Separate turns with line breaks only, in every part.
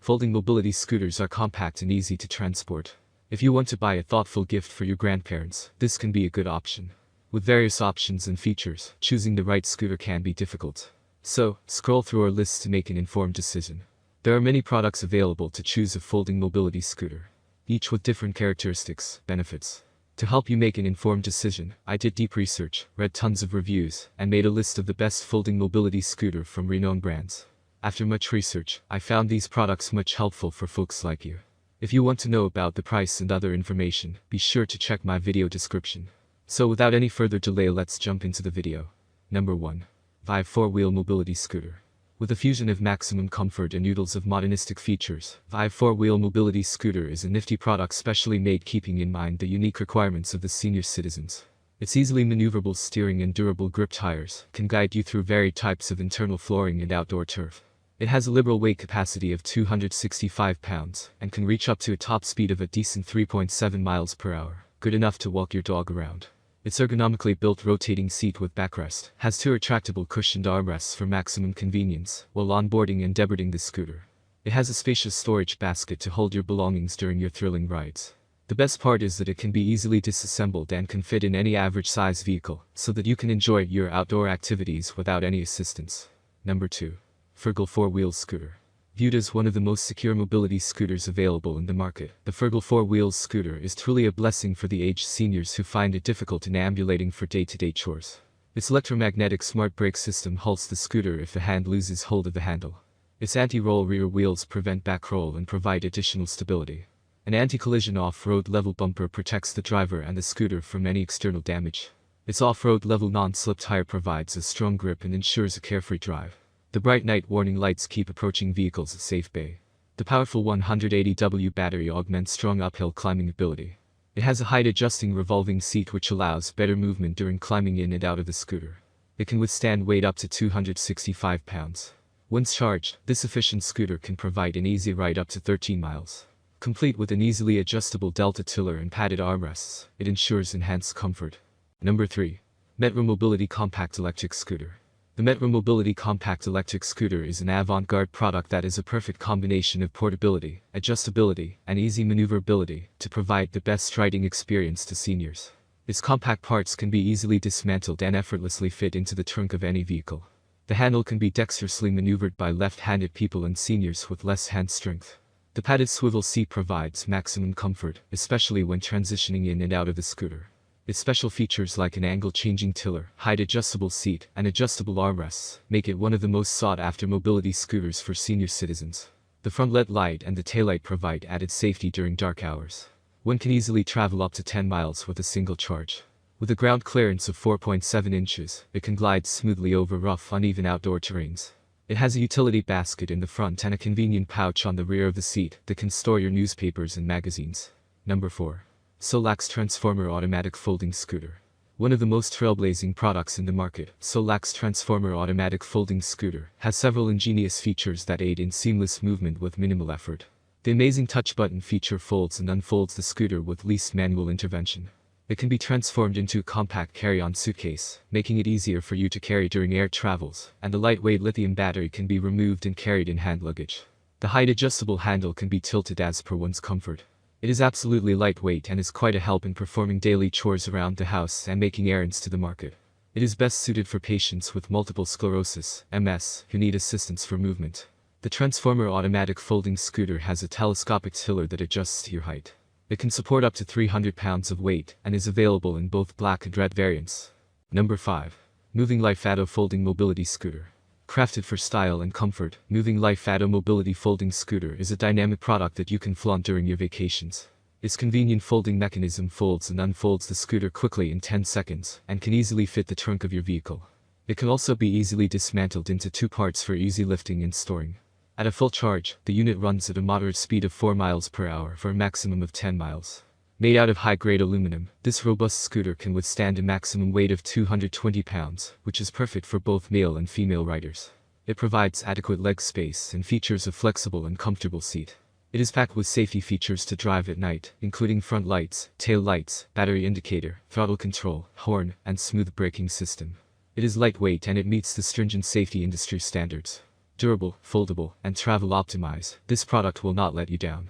Folding mobility scooters are compact and easy to transport. If you want to buy a thoughtful gift for your grandparents, this can be a good option. With various options and features, choosing the right scooter can be difficult. So, scroll through our list to make an informed decision. There are many products available to choose a folding mobility scooter, each with different characteristics, benefits. To help you make an informed decision, I did deep research, read tons of reviews, and made a list of the best folding mobility scooter from renowned brands. After much research, I found these products much helpful for folks like you. If you want to know about the price and other information, be sure to check my video description. So without any further delay, let's jump into the video. Number 1. Vive 4-wheel mobility scooter. With a fusion of maximum comfort and oodles of modernistic features, Vive 4-wheel mobility scooter is a nifty product specially made keeping in mind the unique requirements of the senior citizens. Its easily maneuverable steering and durable grip tires can guide you through varied types of internal flooring and outdoor turf. It has a liberal weight capacity of 265 pounds and can reach up to a top speed of a decent 3.7 miles per hour, good enough to walk your dog around. Its ergonomically built rotating seat with backrest has 2 retractable cushioned armrests for maximum convenience while onboarding and deburring the scooter. It has a spacious storage basket to hold your belongings during your thrilling rides. The best part is that it can be easily disassembled and can fit in any average size vehicle, so that you can enjoy your outdoor activities without any assistance. Number 2. Fergal 4-wheel scooter. Viewed as one of the most secure mobility scooters available in the market, the Fergal 4-wheel scooter is truly a blessing for the aged seniors who find it difficult in ambulating for day-to-day chores. Its electromagnetic smart brake system halts the scooter if the hand loses hold of the handle. Its anti-roll rear wheels prevent back roll and provide additional stability. An anti-collision off-road level bumper protects the driver and the scooter from any external damage. Its off-road level non-slip tire provides a strong grip and ensures a carefree drive. The bright night warning lights keep approaching vehicles at safe bay. The powerful 180W battery augments strong uphill climbing ability. It has a height-adjusting revolving seat which allows better movement during climbing in and out of the scooter. It can withstand weight up to 265 pounds. Once charged, this efficient scooter can provide an easy ride up to 13 miles. Complete with an easily adjustable delta tiller and padded armrests, it ensures enhanced comfort. Number 3. Metro Mobility Compact Electric Scooter. The Metro Mobility Compact Electric Scooter is an avant-garde product that is a perfect combination of portability, adjustability, and easy maneuverability to provide the best riding experience to seniors. Its compact parts can be easily dismantled and effortlessly fit into the trunk of any vehicle. The handle can be dexterously maneuvered by left-handed people and seniors with less hand strength. The padded swivel seat provides maximum comfort, especially when transitioning in and out of the scooter. Its special features like an angle-changing tiller, height-adjustable seat, and adjustable armrests make it one of the most sought-after mobility scooters for senior citizens. The front LED light and the taillight provide added safety during dark hours. One can easily travel up to 10 miles with a single charge. With a ground clearance of 4.7 inches, it can glide smoothly over rough, uneven outdoor terrains. It has a utility basket in the front and a convenient pouch on the rear of the seat that can store your newspapers and magazines. Number 4. Solax Transformer Automatic Folding Scooter. One of the most trailblazing products in the market, Solax Transformer Automatic Folding Scooter has several ingenious features that aid in seamless movement with minimal effort. The amazing touch button feature folds and unfolds the scooter with least manual intervention. It can be transformed into a compact carry-on suitcase, making it easier for you to carry during air travels, and the lightweight lithium battery can be removed and carried in hand luggage. The height-adjustable handle can be tilted as per one's comfort. It is absolutely lightweight and is quite a help in performing daily chores around the house and making errands to the market. It is best suited for patients with multiple sclerosis, MS, who need assistance for movement. The Transformer Automatic Folding Scooter has a telescopic tiller that adjusts to your height. It can support up to 300 pounds of weight and is available in both black and red variants. Number 5. Moving Life Atto Folding Mobility Scooter. Crafted for style and comfort, Moving Life Atto Mobility Folding Scooter is a dynamic product that you can flaunt during your vacations. Its convenient folding mechanism folds and unfolds the scooter quickly in 10 seconds and can easily fit the trunk of your vehicle. It can also be easily dismantled into 2 parts for easy lifting and storing. At a full charge, the unit runs at a moderate speed of 4 miles per hour for a maximum of 10 miles. Made out of high-grade aluminum, this robust scooter can withstand a maximum weight of 220 pounds, which is perfect for both male and female riders. It provides adequate leg space and features a flexible and comfortable seat. It is packed with safety features to drive at night, including front lights, tail lights, battery indicator, throttle control, horn, and smooth braking system. It is lightweight and it meets the stringent safety industry standards. Durable, foldable, and travel optimized, this product will not let you down.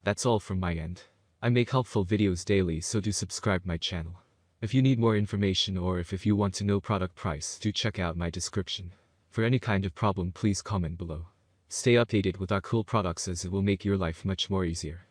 That's all from my end. I make helpful videos daily, so do subscribe my channel. If you need more information or if you want to know product price, do check out my description. For any kind of problem, please comment below. Stay updated with our cool products as it will make your life much more easier.